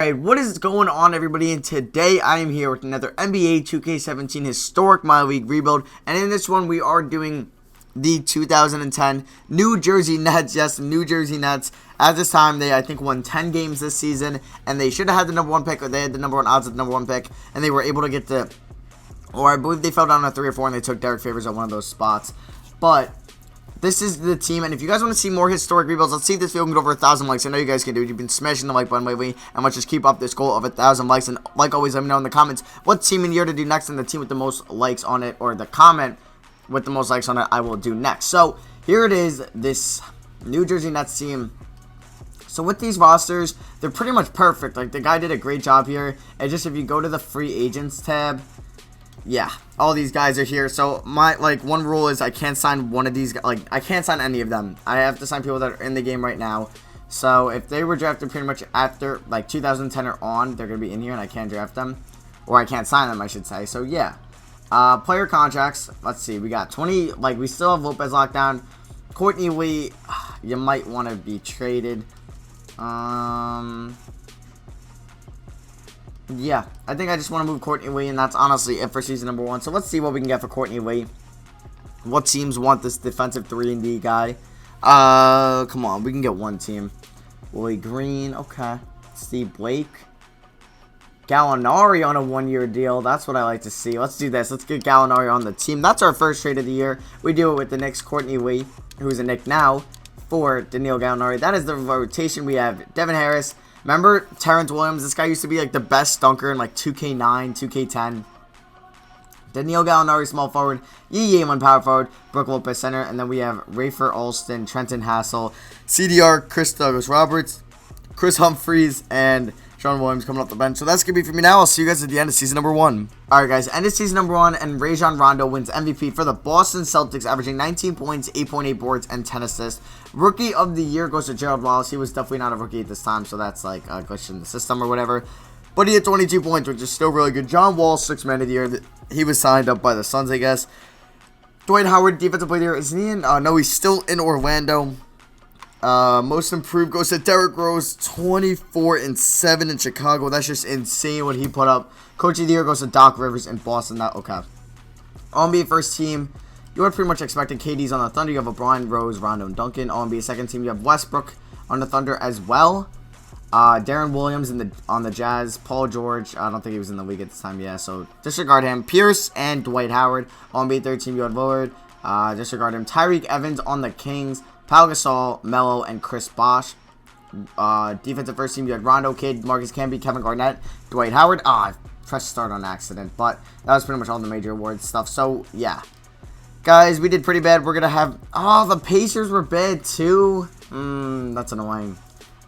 Alright, what is going on, everybody? And today I am here with another NBA 2K17 Historic My League rebuild. And in this one, we are doing the 2010 New Jersey Nets. Yes, New Jersey Nets. At this time, they, I think, won 10 games this season. And they should have had the number 1 pick, or they had the number 1 odds at the number 1 pick. And they were able to get the, or I believe they fell down to 3 or 4, and they took Derek Favors at one of those spots. But this is the team, and if you guys want to see more historic rebuilds, let's see if this video can get over 1,000 likes. I know you guys can do it. You've been smashing the like button lately, and let's just keep up this goal of 1,000 likes. And like always, let me know in the comments what team and year to do next, and the team with the most likes on it, or the comment with the most likes on it, I will do next. So here it is, this New Jersey Nets team. So with these rosters, they're pretty much perfect. Like, the guy did a great job here. And just if you go to the free agents tab, yeah, all these guys are here. So my one rule is I can't sign one of these. I can't sign any of them. I have to sign people that are in the game right now. So if they were drafted pretty much after 2010 or on, they're gonna be in here, and I can't draft them, or I can't sign them, I should say. So yeah, player contracts. Let's see. We got 20. We still have Lopez locked down. Courtney Lee, you might want to be traded. Yeah, I think I just want to move Courtney Lee, and that's honestly it for season number 1. So let's see what we can get for Courtney Lee. What teams want this defensive 3-and-D guy? Come on, we can get one team. Willie Green, okay. Steve Blake. Gallinari on a 1-year deal. That's what I like to see. Let's do this. Let's get Gallinari on the team. That's our first trade of the year. We do it with the Knicks, Courtney Lee, who's a Knick now, for Daniil Gallinari. That is the rotation. We have Devin Harris. Remember Terrence Williams? This guy used to be the best dunker in 2K9, 2K10. Daniil Gallinari, small forward. Yee Yeeman, power forward. Brook Lopez, center. And then we have Rafer Alston, Trenton Hassel, CDR, Chris Douglas Roberts, Chris Humphreys, and Sean Williams coming off the bench. So that's going to be for me now. I'll see you guys at the end of season number 1. Alright, guys. End of season number 1, and Rajon Rondo wins MVP for the Boston Celtics, averaging 19 points, 8.8 boards, and 10 assists. Rookie of the year goes to Gerald Wallace. He was definitely not a rookie at this time, so that's a glitch in the system or whatever. But he had 22 points, which is still really good. John Wall, 6th man of the year. He was signed up by the Suns, I guess. Dwight Howard, defensive player of the year. Is he in? No, he's still in Orlando. Most improved goes to Derrick Rose, 24-7 in Chicago. That's just insane what he put up. Coach of the year goes to Doc Rivers in Boston. Okay. All-NBA first team. You are pretty much expecting KD's on the Thunder. You have LeBron, Rose, Rondo, and Duncan. All-NBA second team. You have Westbrook on the Thunder as well. Darren Williams on the Jazz. Paul George. I don't think he was in the league at this time. Yeah, so disregard him. Pierce and Dwight Howard. All-NBA third team. You had Lillard. Disregard him. Tyreek Evans on the Kings. Pau Gasol, Melo, and Chris Bosh. Defensive first team, you had Rondo, Kidd, Marcus Camby, Kevin Garnett, Dwight Howard. I pressed start on accident, but that was pretty much all the major awards stuff. So, yeah. Guys, we did pretty bad. We're going to have... Oh, the Pacers were bad, too. That's annoying.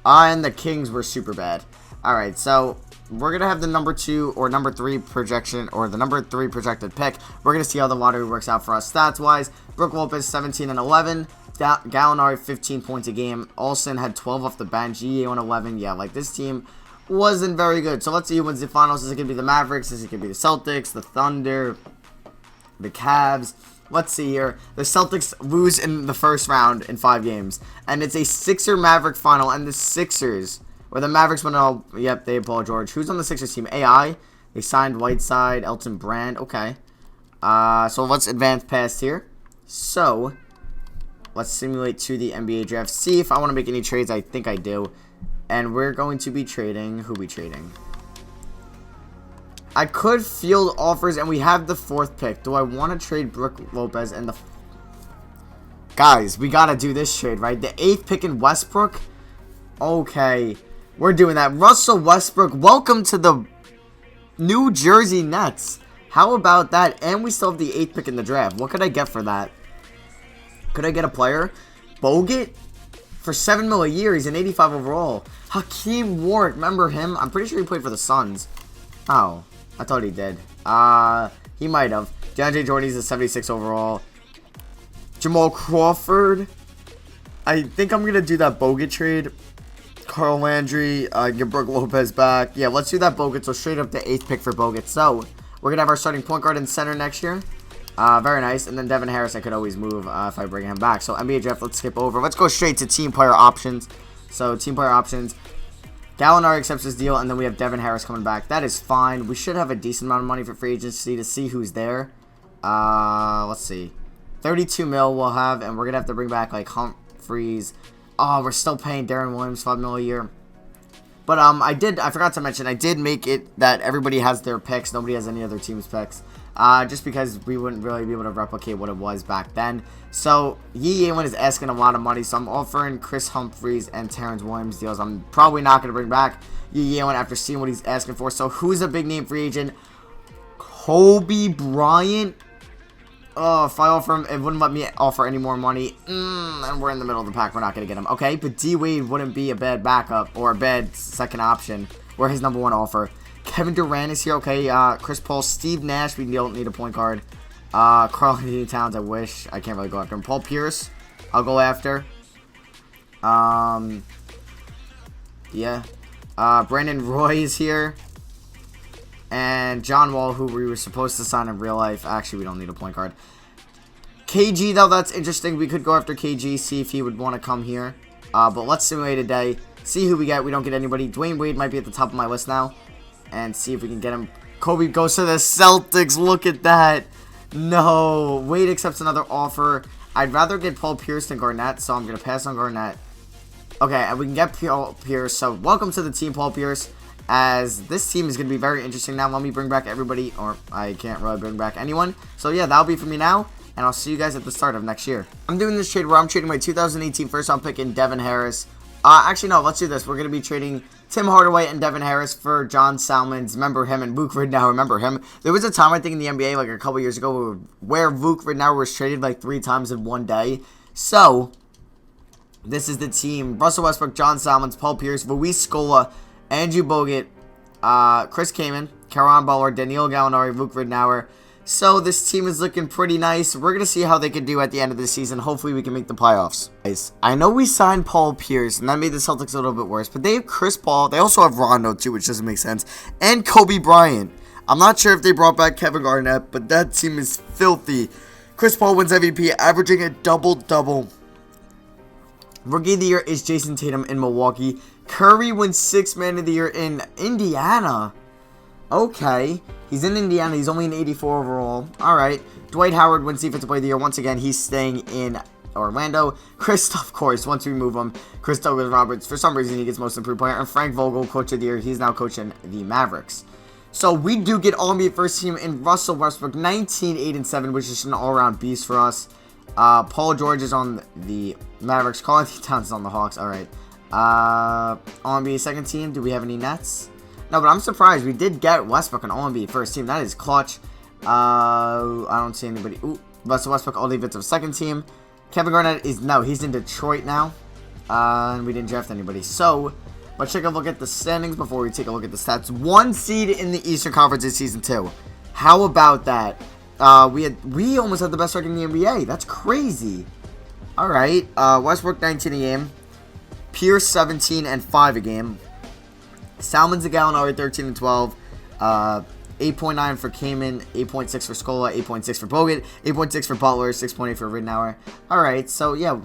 And the Kings were super bad. Alright, so we're going to have the number 2 or number 3 projection, or the number 3 projected pick. We're going to see how the lottery works out for us stats-wise. Brook Lopez, 17 and 11. Gallinari, 15 points a game. Olsen had 12 off the bench. EA on 11. Yeah, this team wasn't very good. So let's see who wins the finals. Is it going to be the Mavericks? Is it going to be the Celtics, the Thunder, the Cavs? Let's see here. The Celtics lose in the first round in 5 games. And it's a Sixer-Maverick final. And the Sixers, where the Mavericks went all... Yep, they have Paul George. Who's on the Sixers team? AI. They signed Whiteside, Elton Brand. Okay. So let's advance past here. So... let's simulate to the NBA draft. See if I want to make any trades. I think I do. And we're going to be trading. Who are we trading? I could field offers, and we have the 4th pick. Do I want to trade Brook Lopez and the... Guys, we got to do this trade, right? The 8th pick in Westbrook? Okay. We're doing that. Russell Westbrook, welcome to the New Jersey Nets. How about that? And we still have the 8th pick in the draft. What could I get for that? Could I get a player? Bogut? For $7 million a year. He's an 85 overall. Hakeem Ward. Remember him? I'm pretty sure he played for the Suns. Oh. I thought he did. He might have. DeAndre Jordan's a 76 overall. Jamal Crawford. I think I'm going to do that Bogut trade. Carl Landry. Get Brook Lopez back. Yeah, let's do that Bogut. So straight up the 8th pick for Bogut. So, we're going to have our starting point guard and center next year. Very nice. And then Devin Harris, I could always move if I bring him back. So NBA draft, let's skip over. Let's go straight to team player options. So team player options. Gallinari accepts his deal, and then we have Devin Harris coming back. That is fine. We should have a decent amount of money for free agency to see who's there. Let's see. 32 mil we'll have, and we're going to have to bring back, like, Humphreys. Oh, we're still paying Darren Williams 5 mil a year. But, I forgot to mention, I did make it that everybody has their picks. Nobody has any other team's picks. Just because we wouldn't really be able to replicate what it was back then. So, Yi Yewen is asking a lot of money, so I'm offering Chris Humphreys and Terrence Williams deals. I'm probably not going to bring back Yi Yewen after seeing what he's asking for. So, who's a big name free agent? Kobe Bryant. Oh, if I offer him, it wouldn't let me offer any more money. And we're in the middle of the pack. We're not going to get him. Okay, but D-Wade wouldn't be a bad backup or a bad second option. We're his #1 offer. Kevin Durant is here. Okay, Chris Paul, Steve Nash. We don't need a point guard. Karl-Anthony Towns, I wish. I can't really go after him. Paul Pierce, I'll go after. Yeah. Brandon Roy is here. And John Wall, who we were supposed to sign in real life. Actually, we don't need a point guard. KG, though, that's interesting. We could go after KG, see if he would want to come here. But let's simulate a day. See who we get. We don't get anybody. Dwayne Wade might be at the top of my list now. And see if we can get him. Kobe goes to the Celtics. Look at that. No. Wade accepts another offer. I'd rather get Paul Pierce than Garnett, so I'm going to pass on Garnett. Okay, and we can get Paul Pierce. So, welcome to the team, Paul Pierce. As this team is going to be very interesting now. Let me bring back everybody, or I can't really bring back anyone. So, yeah, that'll be for me now. And I'll see you guys at the start of next year. I'm doing this trade where I'm trading my 2018 first-round pick in Devin Harris. Actually, no, let's do this. We're going to be trading Tim Hardaway and Devin Harris for John Salmons. Remember him, and Vuk Ridnour. Remember him. There was a time, I think, in the NBA, like a couple years ago, where Vuk Ridnour was traded like 3 times in one day. So, this is the team. Russell Westbrook, John Salmons, Paul Pierce, Luis Scola, Andrew Bogut, Chris Kaman, Caron Butler, Daniil Gallinari, Vuk Ridnour. So this team is looking pretty nice. We're going to see how they can do at the end of the season. Hopefully we can make the playoffs. Guys, I know we signed Paul Pierce, and that made the Celtics a little bit worse. But they have Chris Paul. They also have Rondo, too, which doesn't make sense. And Kobe Bryant. I'm not sure if they brought back Kevin Garnett, but that team is filthy. Chris Paul wins MVP, averaging a double-double. Rookie of the Year is Jason Tatum in Milwaukee. Curry wins 6th Man of the Year in Indiana. Okay. He's in Indiana. He's only an 84 overall. Alright. Dwight Howard wins Defensive Player of the Year. Once again, he's staying in Orlando. Of course, once we move him. Chris Douglas Roberts, for some reason, he gets Most Improved Player. And Frank Vogel, Coach of the Year. He's now coaching the Mavericks. So, we do get All-NBA First Team in Russell Westbrook. 19-8-7, which is an all-around beast for us. Paul George is on the Mavericks. Karl-Anthony Towns is on the Hawks. Alright. All-NBA Second Team. Do we have any Nets? No, but I'm surprised. We did get Westbrook on All-NBA First Team. That is clutch. I don't see anybody. Ooh, Russell Westbrook, all defensive second team. Kevin Garnett is, no, he's in Detroit now. And we didn't draft anybody. So, let's take a look at the standings before we take a look at the stats. 1 seed in the Eastern Conference in Season 2. How about that? We almost had the best record in the NBA. That's crazy. Alright, Westbrook 19 a game. Pierce 17 and 5 a game. Salmons and Gallinari 13 and 12. 8.9 for Kaman, 8.6 for Scola, 8.6 for Bogut, 8.6 for Butler, 6.8 for Ridnour. Alright, so yeah,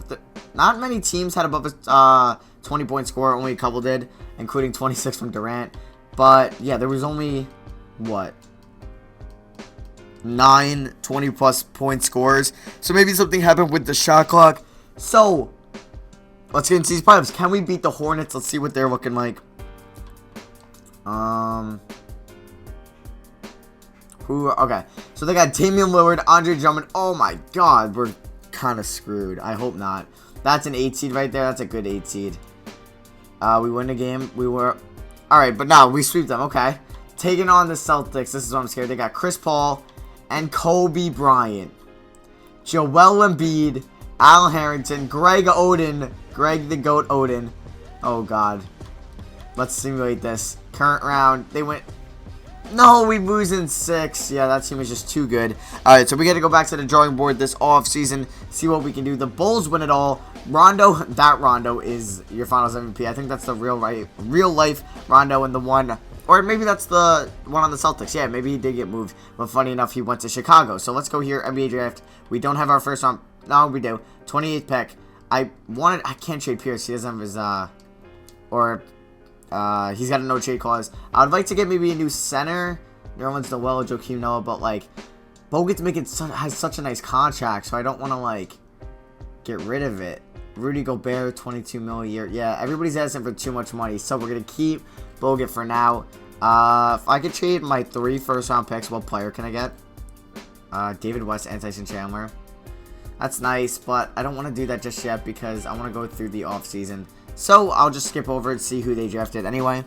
not many teams had above a 20-point score. Only a couple did, including 26 from Durant. But yeah, there was only, what, 9 20-plus point scores. So maybe something happened with the shot clock. So, let's get into these playoffs. Can we beat the Hornets? Let's see what they're looking like. Okay, so they got Damian Lillard, Andre Drummond. Oh my god, we're kind of screwed. I hope not. That's an 8 seed right there. That's a good 8 seed. We win the game. We were alright, but now we sweep them. Okay, taking on the Celtics. This is what I'm scared. They got Chris Paul and Kobe Bryant, Joel Embiid, Al Harrington, Greg Oden, Greg the Goat Oden. Oh god, let's simulate this. Current round, they went. No, we lose in 6. Yeah, that team is just too good. Alright, so we got to go back to the drawing board this offseason, see what we can do. The Bulls win it all. Rondo, that Rondo is your finals MVP. I think that's the real life Rondo, and the one, or maybe that's the one on the Celtics. Yeah, maybe he did get moved, but funny enough, he went to Chicago. So let's go here, NBA draft. We don't have our first round. No, we do. 28th pick. I can't trade Pierce. He doesn't have his, He's got a no trade clause. I'd like to get maybe a new center. Nerlens Noel, Joakim Noah, but like Bogut's has such a nice contract, so I don't want to like get rid of it. Rudy Gobert, 22 mil a year. Yeah, everybody's asking for too much money, so we're gonna keep Bogut for now. If I could trade my 3 first-round picks, what player can I get? David West and Tyson Chandler. That's nice, but I don't want to do that just yet because I want to go through the offseason. So I'll just skip over and see who they drafted anyway.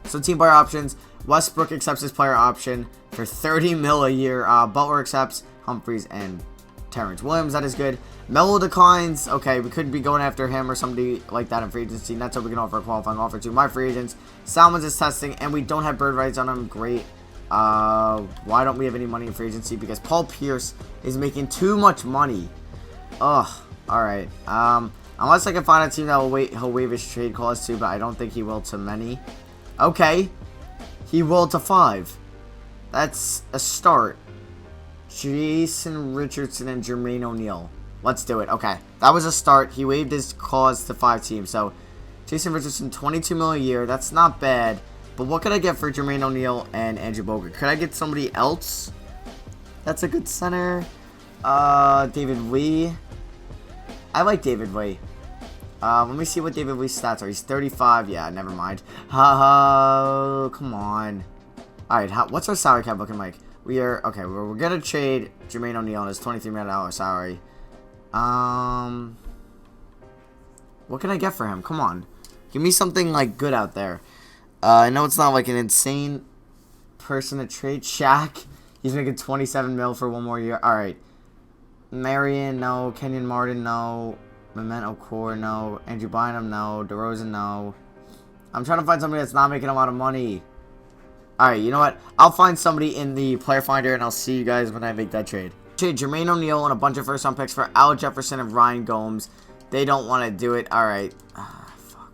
So team player options. Westbrook accepts his player option for 30 mil a year. Butler accepts Humphries and Terrence Williams. That is good. Melo declines. Okay, we could be going after him or somebody like that in free agency. That's what we can offer a qualifying offer to my free agents. Salmons is testing, and we don't have bird rights on him. Great. Why don't we have any money in free agency? Because Paul Pierce is making too much money. Ugh. Alright. Unless I can find a team that he'll waive his trade clause to, but I don't think he will to many. Okay. He will to 5. That's a start. Jason Richardson and Jermaine O'Neal. Let's do it. Okay. That was a start. He waived his clause to 5 teams. So, Jason Richardson, 22 mil a year. That's not bad. But what could I get for Jermaine O'Neal and Andrew Bogut? Could I get somebody else? That's a good center. David Lee. I like David Lee. Let me see what David Lee's stats are. He's 35. Yeah, never mind. Come on. Alright, what's our salary cap looking like? We're gonna trade Jermaine O'Neal on his $23 million salary. What can I get for him? Come on. Give me something, like, good out there. I know it's not, like, an insane person to trade. Shaq. He's making 27 mil for 1 more year. Alright. Marion, no. Kenyon Martin, no. Memento Core, no. Andrew Bynum, no. DeRozan, no. I'm trying to find somebody that's not making a lot of money. Alright, you know what? I'll find somebody in the player finder, and I'll see you guys when I make that trade. Trade Jermaine O'Neal and a bunch of first-round picks for Al Jefferson and Ryan Gomes. They don't want to do it. Alright. Fuck.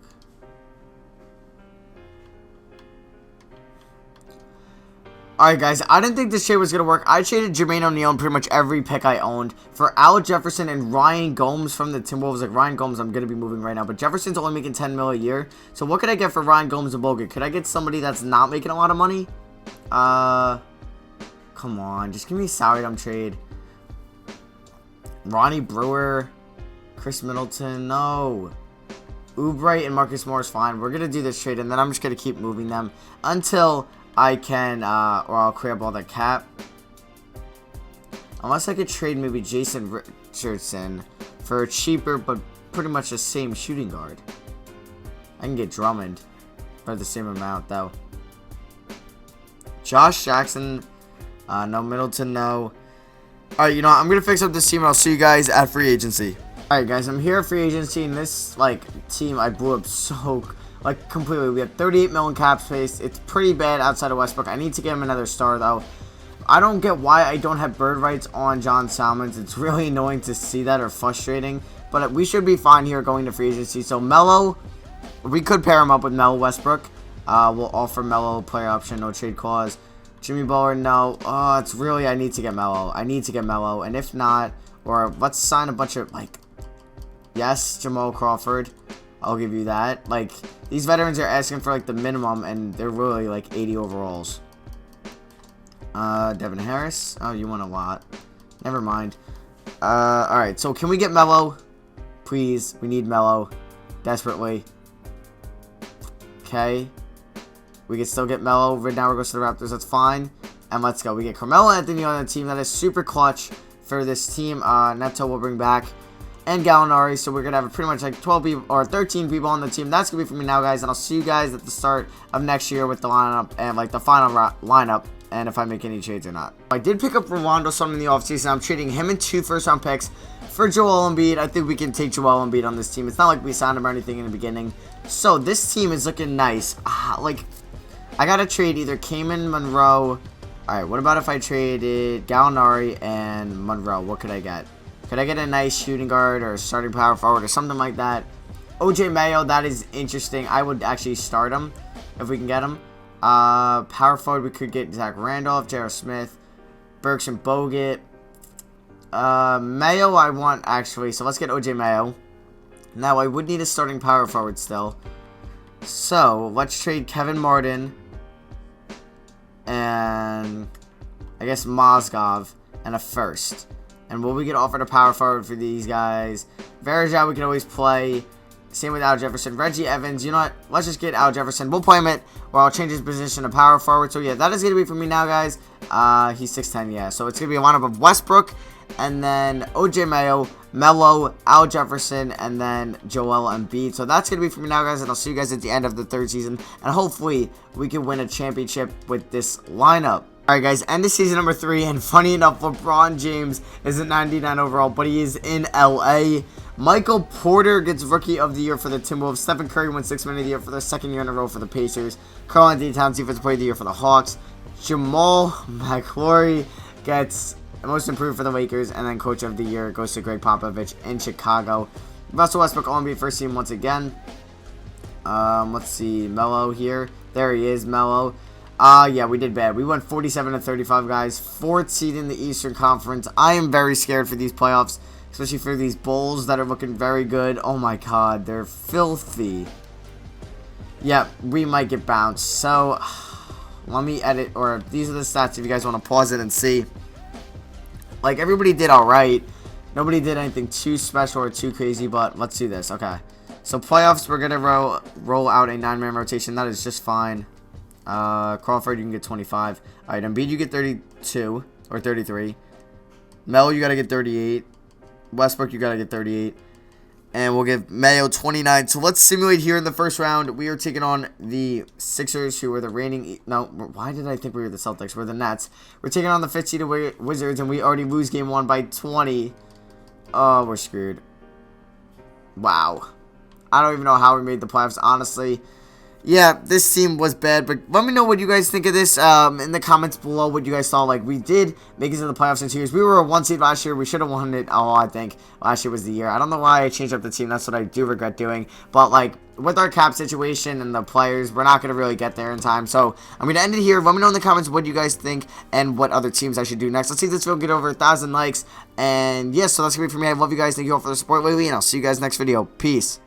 Alright, guys. I didn't think this trade was going to work. I traded Jermaine O'Neal and pretty much every pick I owned for Al Jefferson and Ryan Gomes from the Timberwolves. Like, Ryan Gomes, I'm going to be moving right now. But Jefferson's only making 10 mil a year. So, what could I get for Ryan Gomes and Bogut? Could I get somebody that's not making a lot of money? Come on. Just give me a salary dump trade. Ronnie Brewer. Chris Middleton. No. Oubre and Marcus Morris, fine. We're going to do this trade, and then I'm just going to keep moving them until I can, or I'll clear up all the cap. Unless I could trade maybe Jason Richardson for a cheaper, but pretty much the same shooting guard. I can get Drummond for the same amount, though. Josh Jackson, no. Middleton, no. Alright, you know what? I'm going to fix up this team, and I'll see you guys at free agency. Alright, guys, I'm here at free agency, and this, like, team I blew up so, like, completely. We have 38 million cap space. It's pretty bad outside of Westbrook. I need to get him another star, though. I don't get why I don't have bird rights on John Salmons. It's really annoying to see that, or frustrating. But we should be fine here going to free agency. So, Melo, we could pair him up with Melo Westbrook. We'll offer Melo player option, no trade clause. Jimmy Butler, no. Oh, it's really, I need to get Melo. I need to get Melo. And if not, or let's sign a bunch of, like, yes, Jamal Crawford. I'll give you that. Like, these veterans are asking for, like, the minimum, and they're really, like, 80 overalls. Devin Harris. Oh, you want a lot. Never mind. Alright, so can we get Melo? Please, we need Melo. Desperately. Okay. We can still get Melo. Right now we're going to the Raptors. That's fine. And let's go. We get Carmelo Anthony on the team. That is super clutch for this team. Neto will bring back. And Gallinari. So we're going to have pretty much like 12 people or 13 people on the team. That's going to be for me now, guys. And I'll see you guys at the start of next year with the lineup and like the final lineup. And if I make any trades or not. I did pick up Rondo some in the offseason. I'm trading him and 2 first-round picks for Joel Embiid. I think we can take Joel Embiid on this team. It's not like we signed him or anything in the beginning. So this team is looking nice. Like, I got to trade either Kamen, Monroe. Alright, what about if I traded Gallinari and Monroe? What could I get? Could I get a nice shooting guard or starting power forward or something like that? OJ Mayo, that is interesting. I would actually start him if we can get him. Power forward, we could get Zach Randolph, J.R. Smith, Burks and Bogut. Mayo I want, actually. So let's get OJ Mayo. Now, I would need a starting power forward still. So, let's trade Kevin Martin and I guess Mozgov and a first. And will we get offered a power forward for these guys? Verjao we can always play. Same with Al Jefferson. Reggie Evans, you know what? Let's just get Al Jefferson. We'll play him at, or I'll change his position to power forward. So, yeah, that is going to be for me now, guys. He's 6'10", yeah. So, it's going to be a lineup of Westbrook, and then OJ Mayo, Melo, Al Jefferson, and then Joel Embiid. So, that's going to be for me now, guys, and I'll see you guys at the end of the third season. And hopefully, we can win a championship with this lineup. Alright guys, end of season number 3, and funny enough, LeBron James is at 99 overall, but he is in LA. Michael Porter gets Rookie of the Year for the Timberwolves. Stephen Curry wins 6 Man of the Year for the second year in a row for the Pacers. Karl-Anthony Towns Defensive Player of the Year for the Hawks. Jamal McClory gets Most Improved for the Lakers, and then Coach of the Year goes to Greg Popovich in Chicago. Russell Westbrook All-NBA first team once again. Let's see, Melo here. There he is, Melo. Yeah, we did bad. We went 47-35, guys. 4th seed in the Eastern Conference. I am very scared for these playoffs, especially for these Bulls that are looking very good. Oh my god, they're filthy. Yeah, we might get bounced. So, let me edit, or these are the stats if you guys want to pause it and see. Like, everybody did alright. Nobody did anything too special or too crazy, but let's do this. Okay. So, playoffs, we're going to roll out a 9-man rotation. That is just fine. Crawford, you can get 25. Alright, Embiid, you get 32 or 33. Melo, you gotta get 38. Westbrook, you gotta get 38. And we'll give Mayo 29. So let's simulate here in the first round. We are taking on the Sixers, who are the reigning. No, why did I think we were the Celtics? We're the Nets. We're taking on the 5th seed Wizards, and we already lose game 1 by 20. Oh, we're screwed. Wow. I don't even know how we made the playoffs, honestly. Yeah, this team was bad, but let me know what you guys think of this in the comments below, what you guys saw. Like, we did make it to the playoffs in 2 years. We were a 1 seed last year. We should have won it all, I think. Last year was the year. I don't know why I changed up the team. That's what I do regret doing. But, like, with our cap situation and the players, we're not going to really get there in time. So, I'm going to end it here. Let me know in the comments what you guys think and what other teams I should do next. Let's see if this video get over 1,000 likes. And, yes, so that's going to be for me. I love you guys. Thank you all for the support lately, and I'll see you guys next video. Peace.